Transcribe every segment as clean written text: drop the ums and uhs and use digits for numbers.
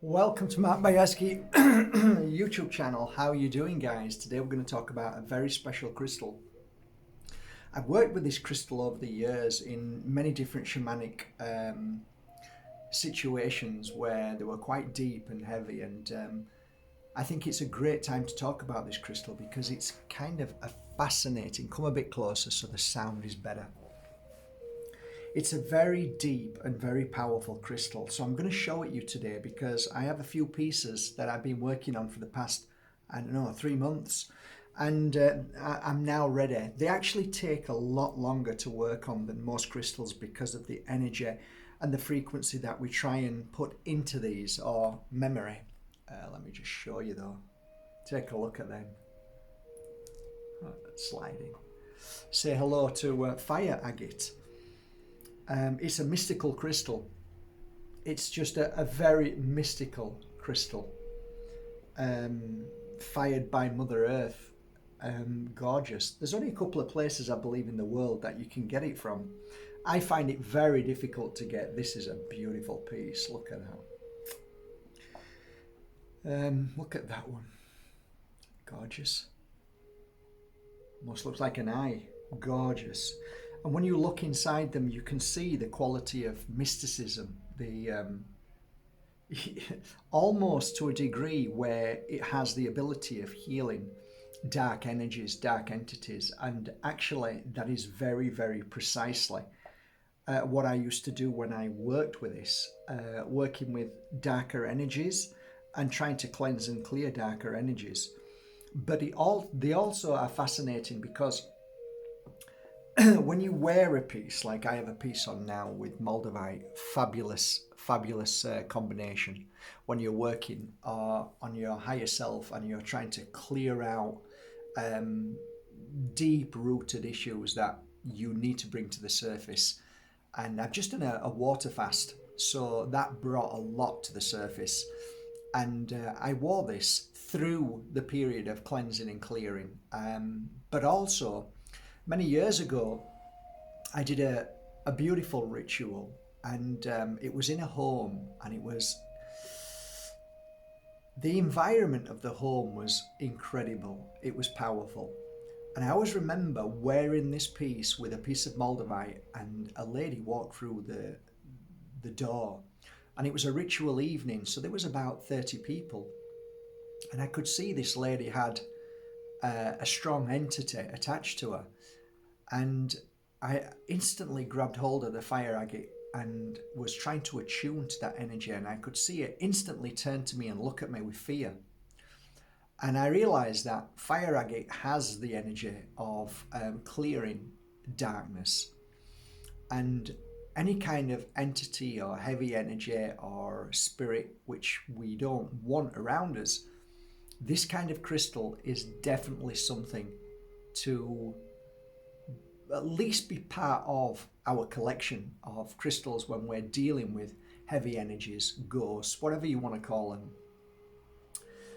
Welcome to Mark Bajerski YouTube channel. How are you doing, guys? Today we're going to talk about a very special crystal. I've worked with this crystal over the years in many different shamanic situations where they were quite deep and heavy, and I think it's a great time to talk about this crystal because it's kind of a fascinating. Come a bit closer so the sound is better. It's a very deep and very powerful crystal. So I'm going to show it you today because I have a few pieces that I've been working on for the past, 3 months. And I'm now ready. They actually take a lot longer to work on than most crystals because of the energy and the frequency that we try and put into these, or memory. Let me just show you though. Take a look at them. Oh, that's sliding. Say hello to Fire Agate. It's a mystical crystal. It's just a very mystical crystal, fired by Mother Earth. Gorgeous. There's only a couple of places, I believe, in the world that you can get it from. I find it very difficult to get. This is a beautiful piece. Look at that. Look at that one. Gorgeous. Almost looks like an eye. Gorgeous. And when you look inside them, you can see the quality of mysticism, the almost to a degree where it has the ability of healing dark energies, dark entities. And actually, that is very, very precisely what I used to do when I worked with this, working with darker energies and trying to cleanse and clear darker energies. But they also are fascinating because when you wear a piece, like I have a piece on now with Moldavite, fabulous combination. When you're working on your higher self and you're trying to clear out deep-rooted issues that you need to bring to the surface. And I've just done a water fast, so that brought a lot to the surface. And I wore this through the period of cleansing and clearing, but also many years ago, I did a beautiful ritual, and it was in a home, and it was, the environment of the home was incredible. It was powerful. And I always remember wearing this piece with a piece of Moldavite, and a lady walked through the door, and it was a ritual evening, so there was about 30 people. And I could see this lady had a strong entity attached to her. And I instantly grabbed hold of the fire agate and was trying to attune to that energy, and I could see it instantly turn to me and look at me with fear. And I realized that fire agate has the energy of clearing darkness, and any kind of entity or heavy energy or spirit which we don't want around us. This kind of crystal is definitely something to at least be part of our collection of crystals when we're dealing with heavy energies, ghosts, whatever you want to call them.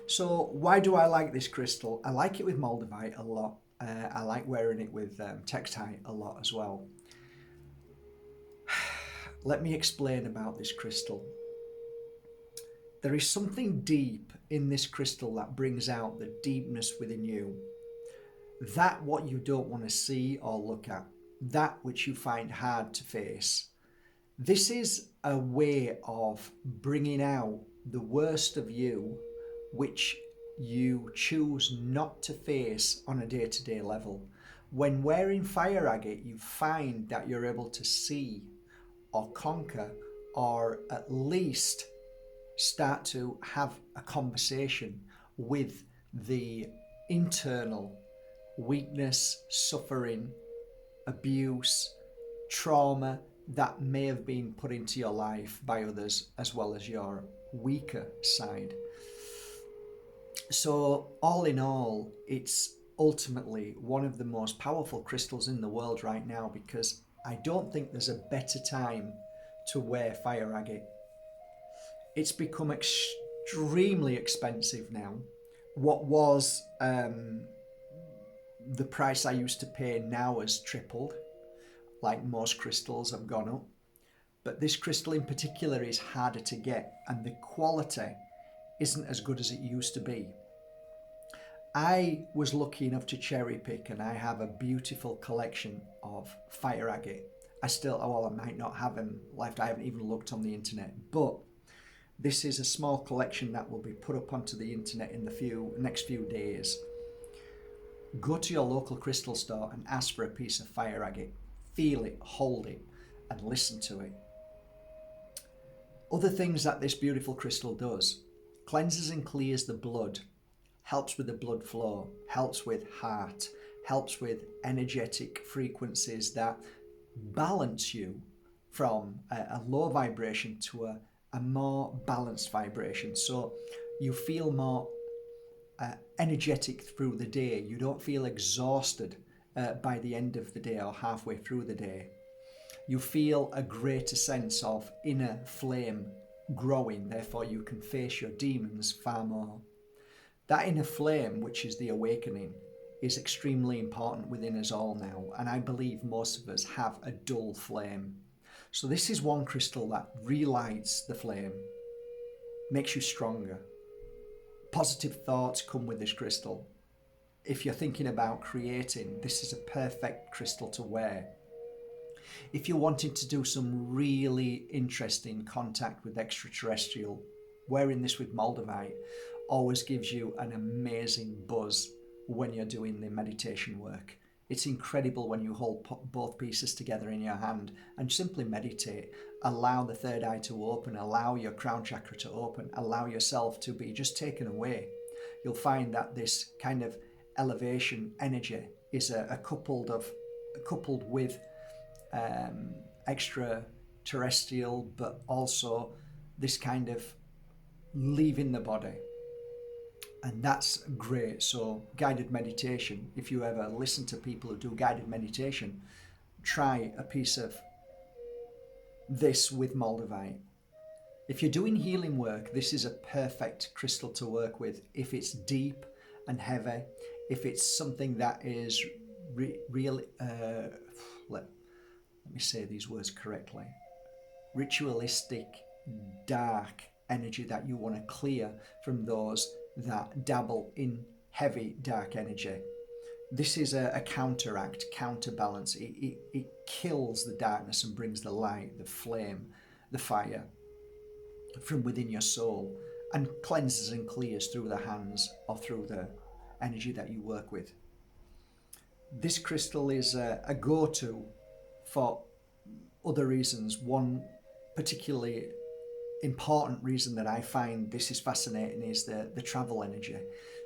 So why do I like this crystal? I like it with Moldavite a lot. I like wearing it with Tektite a lot as well. Let me explain about this crystal. There is something deep in this crystal that brings out the deepness within you. That what you don't want to see or look at, that which you find hard to face. This is a way of bringing out the worst of you, which you choose not to face on a day-to-day level. When wearing fire agate, you find that you're able to see or conquer, or at least start to have a conversation with the internal weakness, suffering, abuse, trauma that may have been put into your life by others, as well as your weaker side. So all in all, it's ultimately one of the most powerful crystals in the world right now, because I don't think there's a better time to wear fire agate. It's become extremely expensive now. What was the price I used to pay now has tripled, like most crystals have gone up. But this crystal in particular is harder to get, and the quality isn't as good as it used to be. I was lucky enough to cherry pick, and I have a beautiful collection of fire agate. I might not have them left. I haven't even looked on the internet, but this is a small collection that will be put up onto the internet in the next few days. Go to your local crystal store and ask for a piece of fire agate. Feel it, hold it, and listen to it. Other things that this beautiful crystal does: cleanses and clears the blood, helps with the blood flow, helps with heart, helps with energetic frequencies that balance you from a low vibration to a more balanced vibration. So you feel more energetic through the day. You don't feel exhausted by the end of the day or halfway through the day. You feel a greater sense of inner flame growing, therefore you can face your demons far more. That inner flame, which is the awakening, is extremely important within us all now, and I believe most of us have a dull flame. So this is one crystal that relights the flame, makes you stronger. Positive thoughts come with this crystal. If you're thinking about creating, this is a perfect crystal to wear. If you're wanting to do some really interesting contact with extraterrestrial, wearing this with Moldavite always gives you an amazing buzz when you're doing the meditation work. It's incredible when you hold both pieces together in your hand and simply meditate. Allow the third eye to open, allow your crown chakra to open, allow yourself to be just taken away. You'll find that this kind of elevation energy is coupled with extraterrestrial, but also this kind of leaving the body. And that's great. So guided meditation, if you ever listen to people who do guided meditation, try a piece of this with Moldavite. If you're doing healing work, this is a perfect crystal to work with. If it's deep and heavy, if it's something that is let me say these words correctly, ritualistic, dark energy that you want to clear from those that dabble in heavy, dark energy. This is a counteract, counterbalance. It kills the darkness and brings the light, the flame, the fire from within your soul, and cleanses and clears through the hands or through the energy that you work with. This crystal is a go-to for other reasons. One particularly important reason that I find this is fascinating is the travel energy.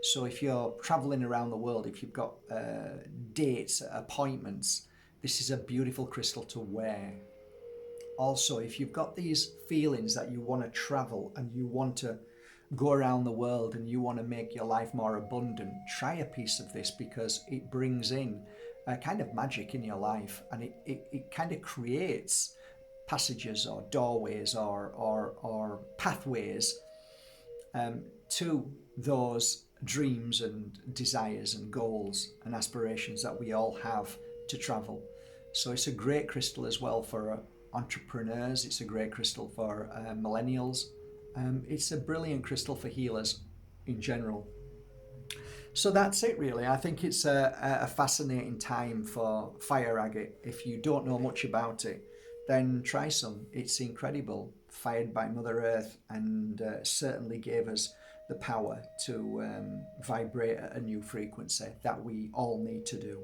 So if you're traveling around the world, if you've got dates, appointments, this is a beautiful crystal to wear. Also, if you've got these feelings that you want to travel and you want to go around the world and you want to make your life more abundant, try a piece of this, because it brings in a kind of magic in your life, and it kind of creates passages or doorways or pathways to those dreams and desires and goals and aspirations that we all have to travel. So it's a great crystal as well for entrepreneurs. It's a great crystal for millennials. It's a brilliant crystal for healers in general. So that's it really. I think it's a fascinating time for fire agate. If you don't know much about it, then try some. It's incredible, fired by Mother Earth, and certainly gave us the power to vibrate at a new frequency that we all need to do.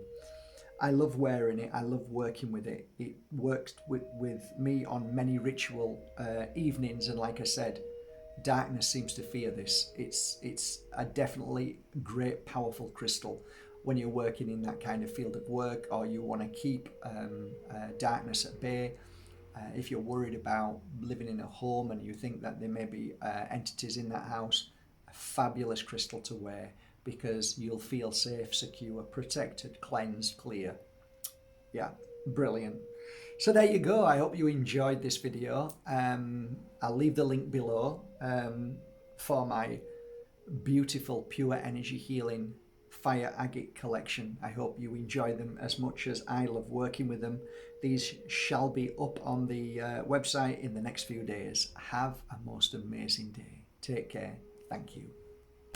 I love wearing it. I love working with it. It works with me on many ritual evenings, and like I said, darkness seems to fear this. It's a definitely great, powerful crystal when you're working in that kind of field of work, or you want to keep darkness at bay. If you're worried about living in a home and you think that there may be entities in that house, a fabulous crystal to wear, because you'll feel safe, secure, protected, cleansed, clear. Yeah, brilliant. So there you go. I hope you enjoyed this video. I'll leave the link below for my beautiful pure energy healing Fire Agate collection. I hope you enjoy them as much as I love working with them. These shall be up on the website in the next few days. Have a most amazing day. Take care. Thank you.